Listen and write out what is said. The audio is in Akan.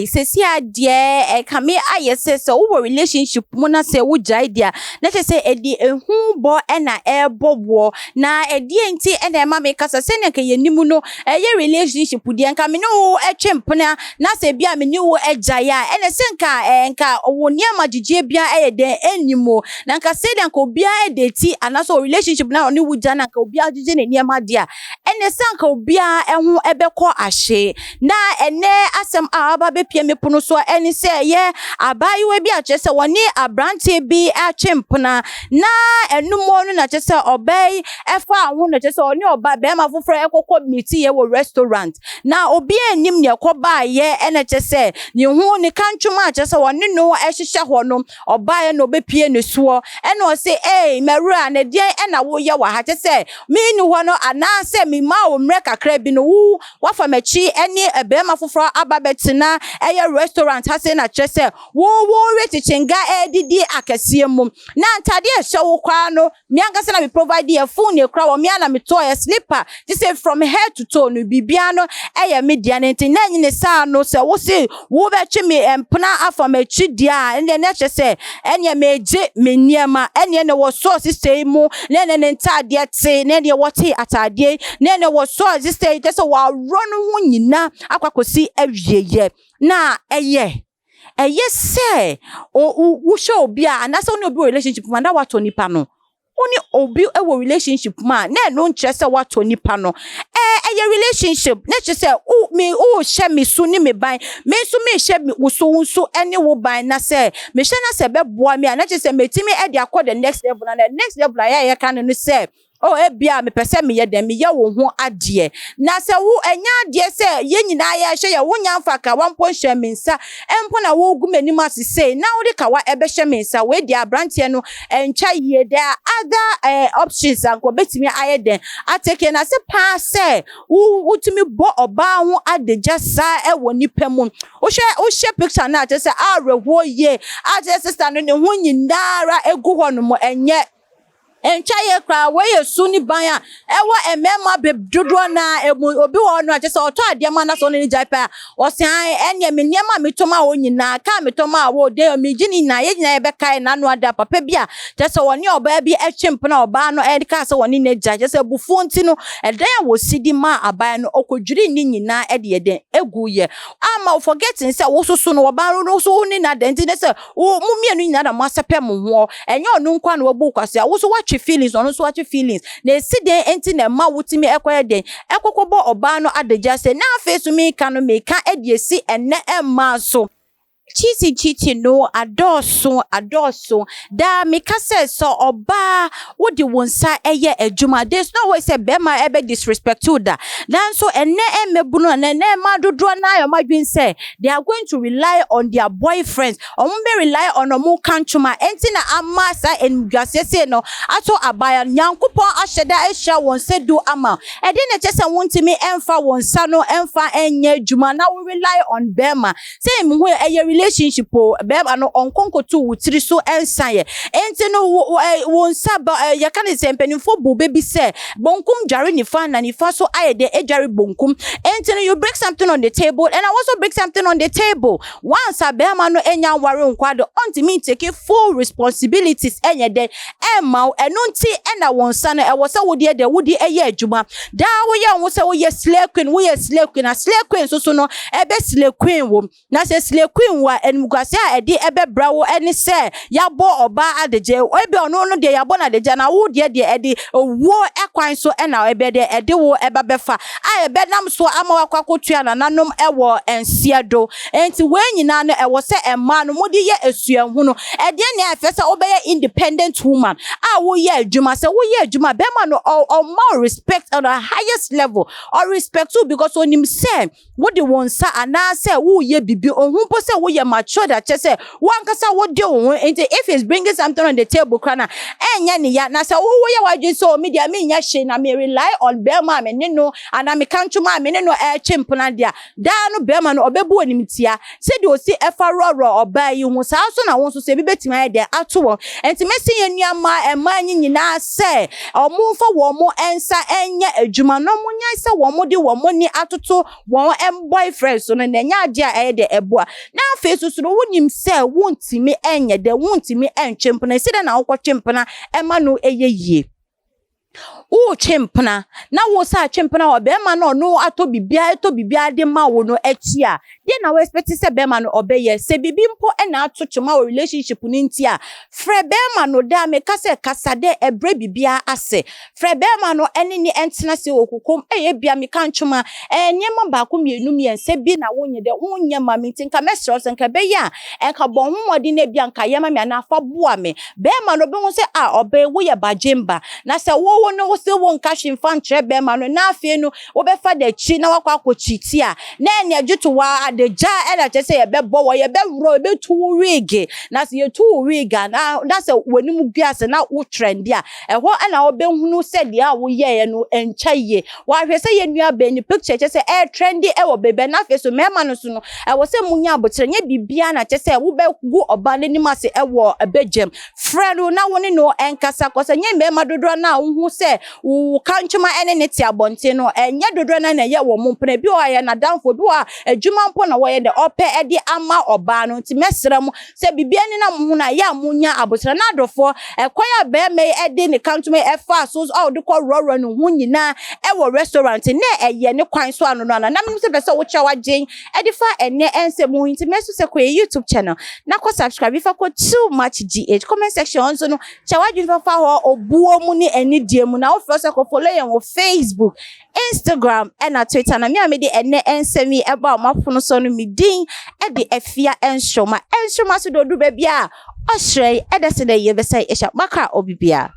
sesi adie kame ayese se wo relationship mu na se wo jai dia na se edi ehu bo na ebobo na edi enti na ema me kasa se ne ka yenimu no ye relationship dia nka me no etwempena na se bia me ni wo ejai a ene se nka wo niam agigye bia eyede enimo na nka se nka obia edeti anaso relationship na oni wuja na nka obia agigye ne niam dia ene se nka obia ehu ebekọ ahye na ene asem aba be pie me pono so eni se ye abayiwe bi achese woni abrante bi achempna na enumo no na chese obey efa awu na chese oni oba be ma foforo ekokọ meeting ye wo restaurant na obi enim ne ekoba ye ene chese ni hu ni kantwuma chese woni no ehihye ho no oba ye no be pie ne suo ene o se merura na die ena wo ye wa ha chese mi ni ho no ana se mi ma o mre kakra bi no wu wa fa machi eni ebe ma foforo aba betina eye restaurant ha se na chese wo reti chenga edidi akese mum na ntade ehye wo kwa no mi angase na me provide ye phone e kra wo mi ana me to ye slipper just say from head to toe no bibia no eye media na nti na nyine sa no se wo se wo be twe me empna afa machi dia ende na chese enye meje meniema enye ne wo so sister mu ne ntade te ne wo te atade ne wo so sister just wa run hu nyina akwakosi awieye na eye se wo show obi a na so no obi relationship man da wato nipa no oni obi ewo relationship man na no nche se wato nipa no eye relationship na che se o she me so ni me ban me so me she wo so ene wo ban na se me she na se be boa me na che se metimi e de akọ the next level na the next level ya kan no se ebia me pese me ye dem me ye wo ho ade na se wo enya ade se ye nyina ya hye ye wo nya mfa ka wampo hye mensa empo na wo gu manim asese na wo de ka wa ebe hye mensa we di abrantie no encha ye there other options anko betimi aye den ateke na se pa se wo tumi bo oba ho ade jasa wo nipa mu wo hye picture na ate se arewo ye ate sister no ne ho nyindara egu ho no mo enye enchaye kra we yesu ni ban a ewo emema bedodo na obi wo no achese oto ade ma na so ni ℂa𝒗ght o se enye me niam me toma wo nyina ka me toma wo de me gini na ye nyina be kai na no ada papa bia chese woni oba bi etwemp na oba no e ka se woni ℂa𝒗ght chese bufu nti no edan wo sidi ma aban no okodwiri ni nyina e de eden eguye ama forgetting se wo soso no oba no so ni na de nti ne se wo mumienu nyina da masepem ho enye onu nkwa na wo kwase wo so feelings on so what feelings na si den enti na ma wutimi ekoye den ekokobo oba no adagya se na face me ka no me ka ediesi enne emma so Chiti no adoso da mikase so oba wodi wonsa eye adwuma. There's no way say bema ebe disrespect you da dan so enne emebunu na ma dodo na your madwin say they are going to rely on their boyfriends or be rely on omo kanchuma enti na amasa engwasese no ato abaya nyankopon ahyeda ehya won se do ama e de na chese wontimi emfa wonsa no emfa enye adwuma na we rely on bema say mhu eye relationship beba no onkonkotu wutiri so ensaye enti no wonsa ba yakane se mpanimfo bo bebi se bonkum dware ni fa na ni fa so ayede edware bonkum enti no you break something on the table and I also break something on the table once abema no enya ware nkwado ontimi take full responsibilities enye de emma enunti ena wonsa no ewosa wodi de wodi eye adwuma da wo ye wo se wo ye slave queen a slave queen so no ebe slave queen wo na se slave queen wa enmugase a ede ebe brawo eni se yabo oba adeje ebe ono no de yabo na deje na wo de ede wo ekwan so ena ebe de ede wo eba befa a ebe nam so ama wakwakotua na nanom ewo ensiedo enti we nyina no ewo se emma no modi ye esuahu no ede ne afese obeye independent woman a wo ye adwuma se wo ye adwuma be ma no or more respect on the highest level or respect you because onim se wo de wonsa ana se wo ye bibi ohun po se wo ye mature that say one kasa wo de wo if he's bringing something on the table kana enya ne ya na say wo ye wadwe so media me nya hye na me rely on bema me ne no and me kantuma me ne no chimpona dia da no bema no obebu onimtia se de osi efa roro oba yi hu sa so na won so se bi betima de ato wo enti mesi ye nuama ema nyina se omumfa wo mo ensa enya adwuma no munya se wo mo de wo mo ni atoto wo boyfriend so no nya ade a de eboa na afi so no wonim se wontimi enye de wontimi enchempona se de na wo chempona ema no eyeyie chempna na wo sa chempna wo be ma no ato bibia de ma wo no achi a de na we expect se be ma no obeye se bibi mpo na ato chema wo relationship ni nti a fre be ma no da me kase kasade ebre bibia ase fre be ma no ene ni entena se okukom bia me kan chuma nyema ba ko mienu miense bi na wo nye de wo nye ma me tinka mesro se nka be ya enka bon homode na bia nka yema me na afa boa me be ma no be ho se obe wo ye bajemba na se wo no se won kashin fan trebe ma no na afie no wo be fa da chi na wakwa akochiti a na ene adjuto wa adeja ela che se ye be bo ye be wro be tu wig na se ye tu wig na se wonum guase na wo trend a eho na wo be hunu se dia wo ye no enchaye wa hwe se ye nua be ni picture che se trendy wo bebe na afie so mema no so no wo se munya abotre nye bibia na che se wo be gu oba ni mase wo abejem frelu na woni no enkasa ko se nye mema dodo na wo se wo kanchuma ene ne ti abonte no enye dodo na ye wo mpena bi o aye na danfo bi wa adwuma mpo na wo ye de ope edi ama oba no nti mesrem se bibia ni na mo na ya munya abotra na adofo kwaya be me edi ne kanchuma efa so o de ko roro no hu nyina wo restaurant na eye ne kwan so ano no na me se pese wo cha wagen edi fa ene ense mo nti mesu se ko YouTube channel na ko subscribe fa ko too much GH comment section so no cha wagen fa ho obuo mu ni eni die mu na wo first ko follow yen wo Facebook Instagram and Twitter na me de ene ensemi eba mafono so no mi din e de afia enshoma so do do ba bia ℂa𝒗ght ede se de ye be sai esha maka obibia